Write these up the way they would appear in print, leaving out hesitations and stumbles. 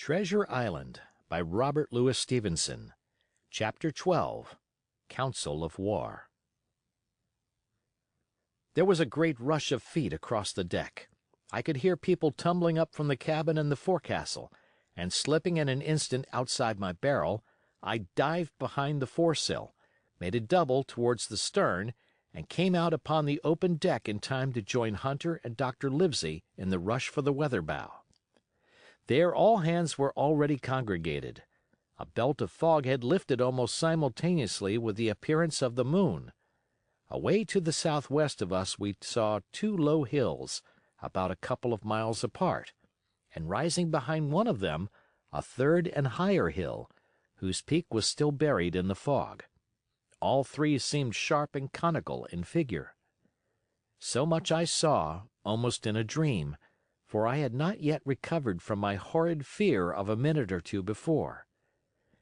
Treasure Island by Robert Louis Stevenson. Chapter 12. Council of War. There was a great rush of feet across the deck. I could hear people tumbling up from the cabin and the forecastle, and slipping in an instant outside my barrel, I dived behind the foresail, made a double towards the stern, and came out upon the open deck in time to join Hunter and Dr. Livesey in the rush for the weather bow. There all hands were already congregated. A belt of fog had lifted almost simultaneously with the appearance of the moon. Away to the southwest of us we saw two low hills, about a couple of miles apart, and rising behind one of them, a third and higher hill, whose peak was still buried in the fog. All three seemed sharp and conical in figure. So much I saw, almost in a dream, for I had not yet recovered from my horrid fear of a minute or two before.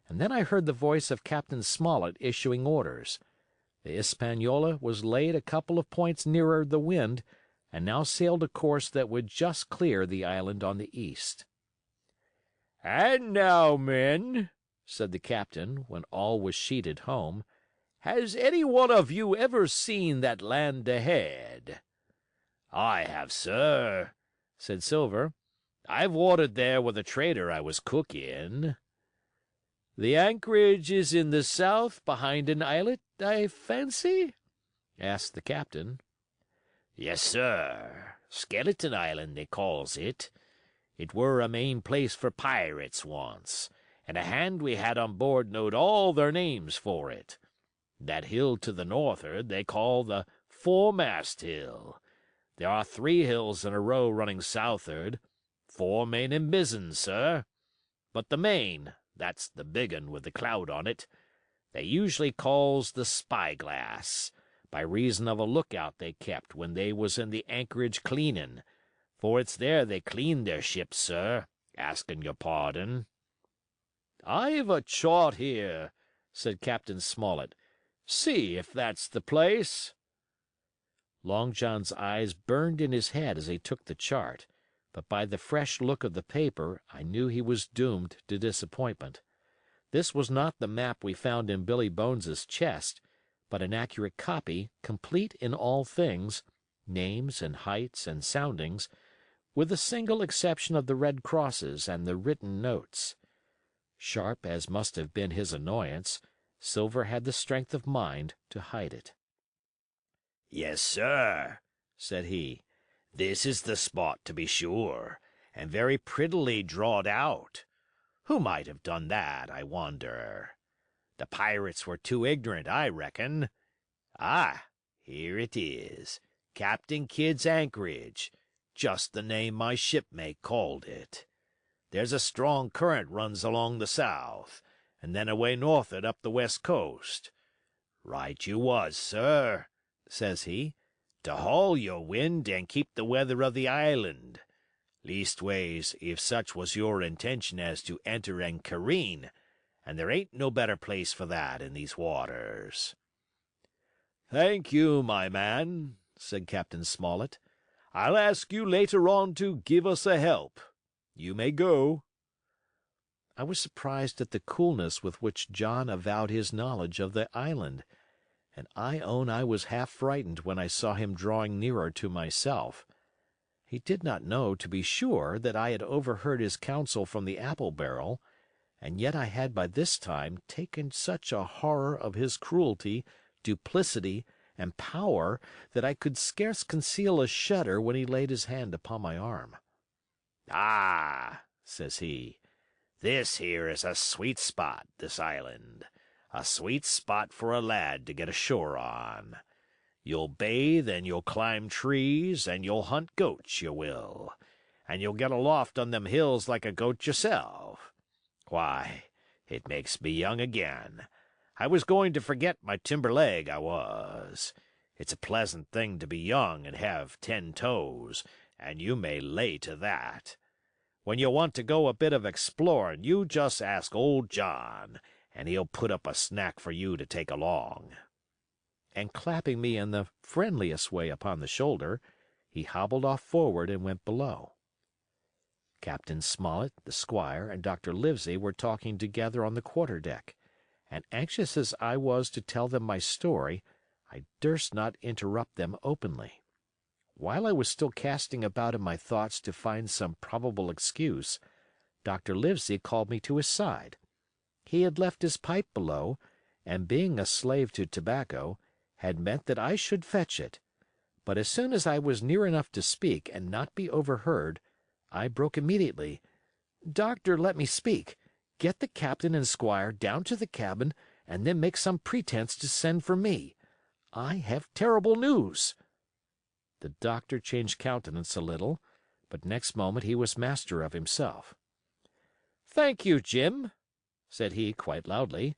And then I heard the voice of Captain Smollett issuing orders. The Hispaniola was laid a couple of points nearer the wind, and now sailed a course that would just clear the island on the east. "And now, men," said the captain, when all was sheeted home, "has any one of you ever seen that land ahead?" "I have, sir," said Silver. "I've watered there with a trader I was cook in." "The anchorage is in the south behind an islet, I fancy?" asked the captain. "Yes, sir. Skeleton Island, they calls it. It were a main place for pirates once, and a hand we had on board knowed all their names for it. That hill to the north'ard they call the Foremast Hill. There are 3 hills in a row running south'ard, fore, main, and mizzen, sir. But the main, that's the big un with the cloud on it, they usually calls the Spyglass, by reason of a lookout they kept when they was in the anchorage cleanin', for it's there they cleaned their ships, sir, askin' your pardon." "I've a chart here," said Captain Smollett. "See if that's the place." Long John's eyes burned in his head as he took the chart, but by the fresh look of the paper I knew he was doomed to disappointment. This was not the map we found in Billy Bones's chest, but an accurate copy, complete in all things, names and heights and soundings, with the single exception of the red crosses and the written notes. Sharp as must have been his annoyance, Silver had the strength of mind to hide it. "Yes, sir," said he. "This is the spot, to be sure, and very prettily drawed out. Who might have done that, I wonder? The pirates were too ignorant, I reckon. Ah, here it is, Captain Kidd's anchorage, just the name my shipmate called it. There's a strong current runs along the south, and then away north'ard up the west coast. Right you was, sir," says he, "to haul your wind and keep the weather of the island. Leastways, if such was your intention as to enter and careen, and there ain't no better place for that in these waters." "Thank you, my man," said Captain Smollett. "I'll ask you later on to give us a help. You may go." I was surprised at the coolness with which John avowed his knowledge of the island, and I own I was half frightened when I saw him drawing nearer to myself. He did not know, to be sure, that I had overheard his counsel from the apple barrel, and yet I had by this time taken such a horror of his cruelty, duplicity, and power that I could scarce conceal a shudder when he laid his hand upon my arm. "Ah," says he, "this here is a sweet spot, this island. A sweet spot for a lad to get ashore on. You'll bathe and you'll climb trees and you'll hunt goats, you will. And you'll get aloft on them hills like a goat yourself. Why, it makes me young again. I was going to forget my timber leg, I was. It's a pleasant thing to be young and have 10 toes, and you may lay to that. When you want to go a bit of exploring, you just ask old John, and he'll put up a snack for you to take along." And clapping me in the friendliest way upon the shoulder, he hobbled off forward and went below. Captain Smollett, the squire, and Dr. Livesey were talking together on the quarter-deck, and anxious as I was to tell them my story, I durst not interrupt them openly. While I was still casting about in my thoughts to find some probable excuse, Dr. Livesey called me to his side. He had left his pipe below, and being a slave to tobacco, had meant that I should fetch it. But as soon as I was near enough to speak and not be overheard, I broke immediately. "Doctor, let me speak. Get the captain and squire down to the cabin, and then make some pretense to send for me. I have terrible news." The doctor changed countenance a little, but next moment he was master of himself. "Thank you, Jim," said he quite loudly.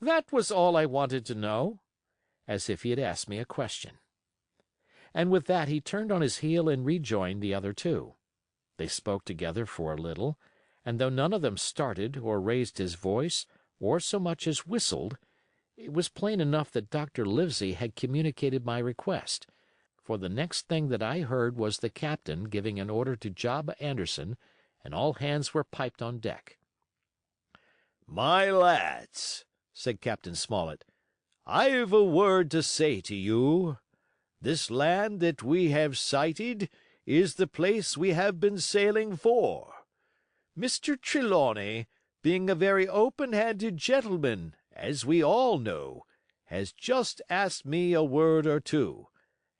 "That was all I wanted to know," as if he had asked me a question. And with that he turned on his heel and rejoined the other two. They spoke together for a little, and though none of them started or raised his voice or so much as whistled, it was plain enough that Dr. Livesey had communicated my request, for the next thing that I heard was the captain giving an order to Job Anderson, and all hands were piped on deck. "My lads," said Captain Smollett, "I've a word to say to you. This land that we have sighted is the place we have been sailing for. Mr. Trelawney, being a very open-handed gentleman, as we all know, has just asked me a word or two,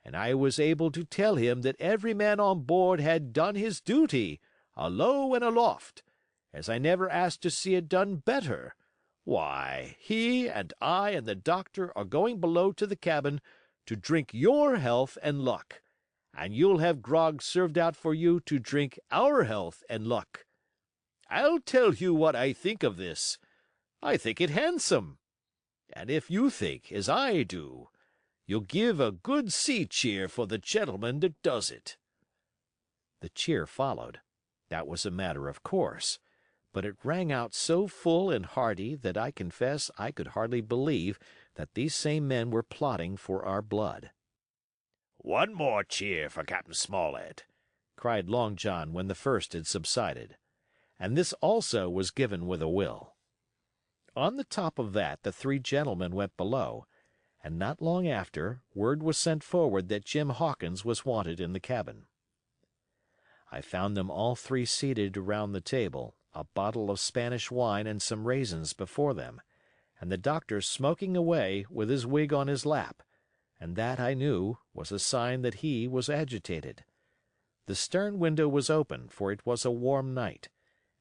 and I was able to tell him that every man on board had done his duty, alow and aloft, as I never asked to see it done better. Why, he and I and the doctor are going below to the cabin to drink your health and luck, and you'll have grog served out for you to drink our health and luck. I'll tell you what I think of this. I think it handsome. And if you think, as I do, you'll give a good sea cheer for the gentleman that does it." The cheer followed. That was a matter of course. But it rang out so full and hearty that I confess I could hardly believe that these same men were plotting for our blood. "One more cheer for Captain Smollett," cried Long John when the first had subsided. And this also was given with a will. On the top of that the three gentlemen went below, and not long after word was sent forward that Jim Hawkins was wanted in the cabin. I found them all three seated around the table, a bottle of Spanish wine and some raisins before them, and the doctor smoking away with his wig on his lap, and that, I knew, was a sign that he was agitated. The stern window was open, for it was a warm night,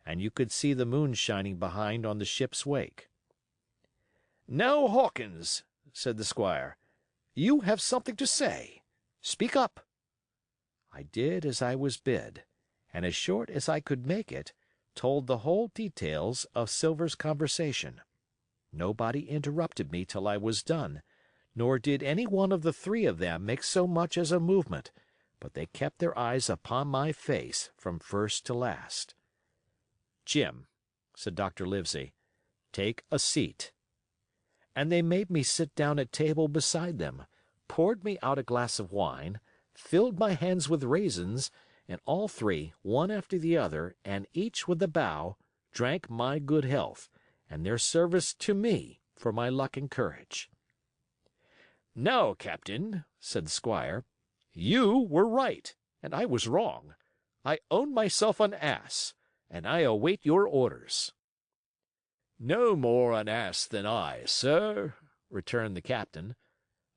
and you could see the moon shining behind on the ship's wake. "Now, Hawkins," said the squire, "you have something to say. Speak up." I did as I was bid, and as short as I could make it, told the whole details of Silver's conversation. Nobody interrupted me till I was done, nor did any one of the three of them make so much as a movement, but they kept their eyes upon my face from first to last. "Jim," said Dr. Livesey, "take a seat." And they made me sit down at table beside them, poured me out a glass of wine, filled my hands with raisins, and all three, one after the other, and each with a bow, drank my good health, and their service to me for my luck and courage. "Now, Captain," said the squire, "you were right, and I was wrong. I own myself an ass, and I await your orders." "No more an ass than I, sir," returned the captain.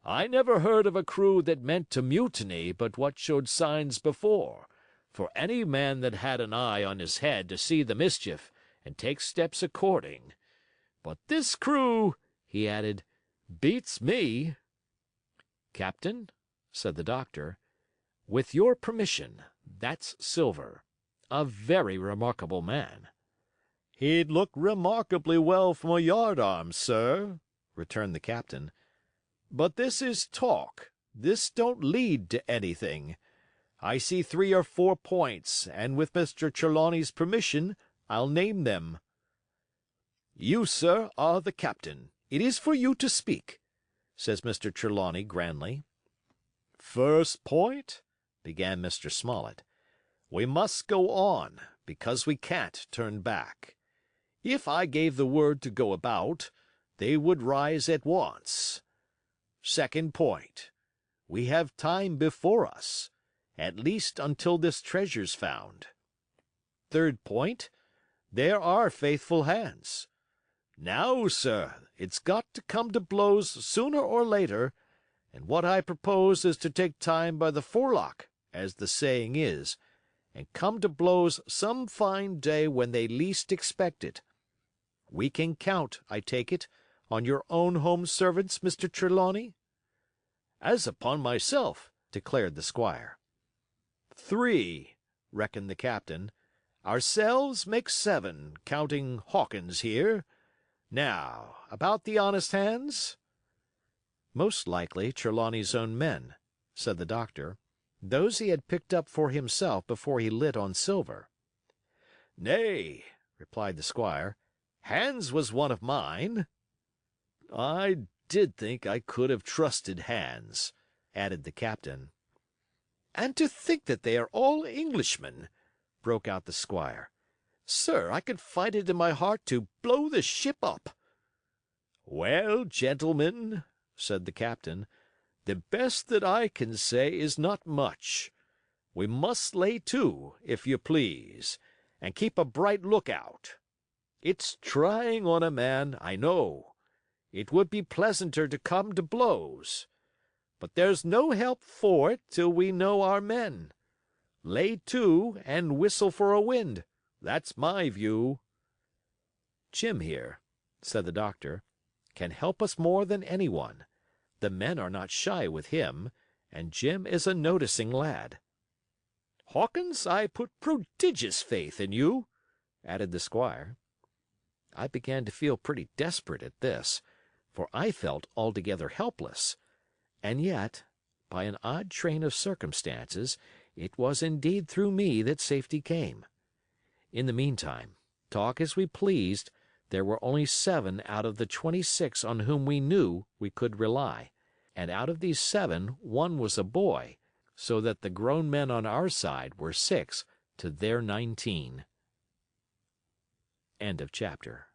"I never heard of a crew that meant to mutiny but what showed signs before, for any man that had an eye on his head to see the mischief and take steps according. But this crew," he added, "beats me." "Captain," said the doctor, "with your permission, that's Silver. A very remarkable man." "He'd look remarkably well from a yardarm, sir," returned the captain. "But this is talk. This don't lead to anything. I see 3 or 4 points, and with Mr. Trelawney's permission, I'll name them." "You, sir, are the captain. It is for you to speak," says Mr. Trelawney grandly. "First point," began Mr. Smollett. "We must go on, because we can't turn back. If I gave the word to go about, they would rise at once. Second point, we have time before us, at least until this treasure's found. Third point, there are faithful hands. Now, sir, it's got to come to blows sooner or later, and what I propose is to take time by the forelock, as the saying is, and come to blows some fine day when they least expect it. We can count, I take it, on your own home servants, Mr. Trelawney?" "As upon myself," declared the squire. "3," reckoned the captain. "Ourselves make 7, counting Hawkins here. Now, about the honest hands?" "Most likely Trelawney's own men," said the doctor. "Those he had picked up for himself before he lit on silver." "Nay," replied the squire, "Hans was one of mine." "I did think I could have trusted Hans," added the captain. "And to think that they are all Englishmen!" broke out the squire. "Sir, I could find it in my heart to blow the ship up." "Well, gentlemen," said the captain, "the best that I can say is not much. We must lay to, if you please, and keep a bright lookout. It's trying on a man, I know. It would be pleasanter to come to blows. But there's no help for it till we know our men. Lay to and whistle for a wind. That's my view." "Jim here," said the doctor, "can help us more than anyone. The men are not shy with him, and Jim is a noticing lad." "Hawkins, I put prodigious faith in you," added the squire. I began to feel pretty desperate at this, for I felt altogether helpless. And yet, by an odd train of circumstances, it was indeed through me that safety came. In the meantime, talk as we pleased, there were only 7 out of the 26 on whom we knew we could rely, and out of these 7 1 was a boy, so that the grown men on our side were 6 to their 19. End of chapter.